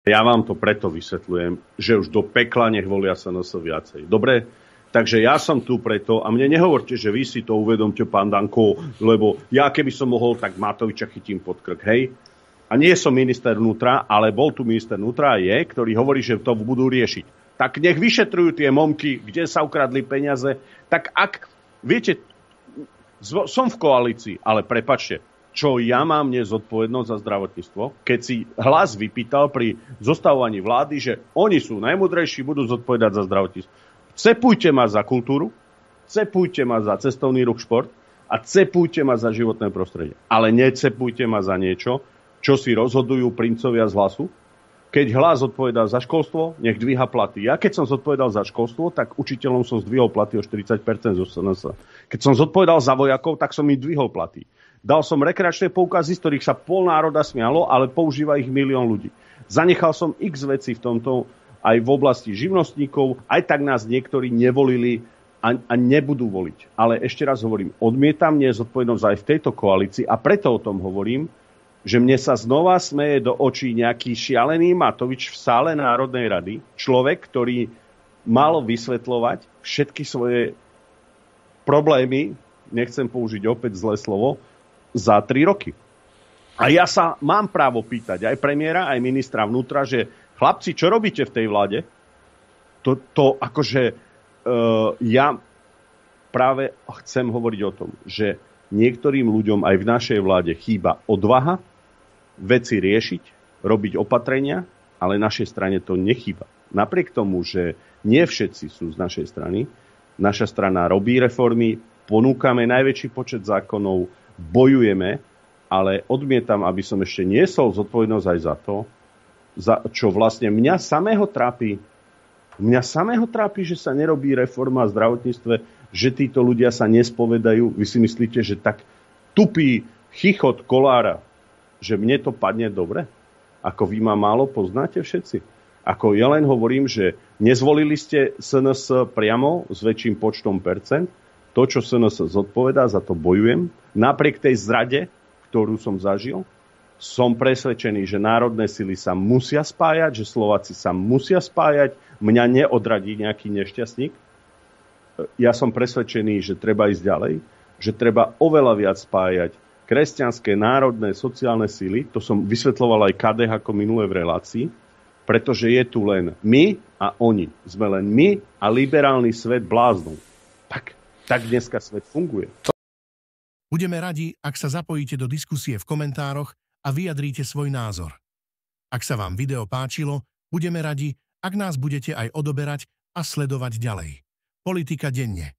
Ja vám to preto vysvetľujem, že už do pekla nech volia SNS viacej. Dobre? Takže ja som tu preto a mne nehovorte, že vy si to uvedomte, pán Danko, lebo ja keby som mohol, tak Matoviča chytím pod krk, hej? A nie som minister vnútra, ale bol tu minister vnútra a je, ktorý hovorí, že to budú riešiť. Tak nech vyšetrujú tie momky, kde sa ukradli peniaze. Tak ak, viete, som v koalícii, ale prepáčte, čo ja mám dnes zodpovednosť za zdravotníctvo, keď si Hlas vypýtal pri zostavovaní vlády, že oni sú najmudrejší, budú zodpovedať za zdravotníctvo. Cepujte ma za kultúru, cepujte ma za cestovný ruch, šport a cepujte ma za životné prostredie. Ale necepujte ma za niečo, čo si rozhodujú princovia z Hlasu. Keď Hlas zodpovedal za školstvo, nech dvíha platy. Ja keď som zodpovedal za školstvo, tak učiteľom som zdvihol platy o 40% zo SNS. Keď som zodpovedal za vojakov, tak som im dvihol platy. Dal som rekreačné poukazy, z ktorých sa pol národa smialo, ale používa ich milión ľudí. Zanechal som x veci v tomto aj v oblasti živnostníkov, aj tak nás niektorí nevolili a nebudú voliť. Ale ešte raz hovorím, odmietam nezodpovednosť aj v tejto koalícii a preto o tom hovorím, že mne sa znova smeje do očí nejaký šialený Matovič v sále Národnej rady, človek, ktorý mal vysvetľovať všetky svoje problémy, nechcem použiť opäť zlé slovo, za 3 roky. A ja sa mám právo pýtať aj premiéra, aj ministra vnútra, že chlapci, čo robíte v tej vláde? To akože ja práve chcem hovoriť o tom, že niektorým ľuďom aj v našej vláde chýba odvaha veci riešiť, robiť opatrenia, ale našej strane to nechýba. Napriek tomu, že nie všetci sú z našej strany, naša strana robí reformy, ponúkame najväčší počet zákonov, bojujeme, ale odmietam, aby som ešte niesol zodpovednosť aj za to, čo vlastne mňa samého trápi. Mňa samého trápi, že sa nerobí reforma v zdravotníctve, že títo ľudia sa nespovedajú. Vy si myslíte, že tak tupý chichot Kolára, že mne to padne dobre? Ako vy ma málo poznáte všetci? Ako ja len hovorím, že nezvolili ste SNS priamo s väčším počtom percent. To, čo SNS zodpovedá, za to bojujem. Napriek tej zrade, ktorú som zažil, som presvedčený, že národné sily sa musia spájať, že Slováci sa musia spájať. Mňa neodradí nejaký nešťastník. Ja som presvedčený, že treba ísť ďalej, že treba oveľa viac spájať kresťanské, národné, sociálne sily. To som vysvetľoval aj KDH ako minulé v relácii, pretože je tu len my a oni. Sme len my a liberálny svet bláznov. Tak dneska svet funguje. Budeme radi, ak sa zapojíte do diskusie v komentároch a vyjadríte svoj názor. Ak sa vám video páčilo, budeme radi, ak nás budete aj odoberať a sledovať ďalej. Politika denne.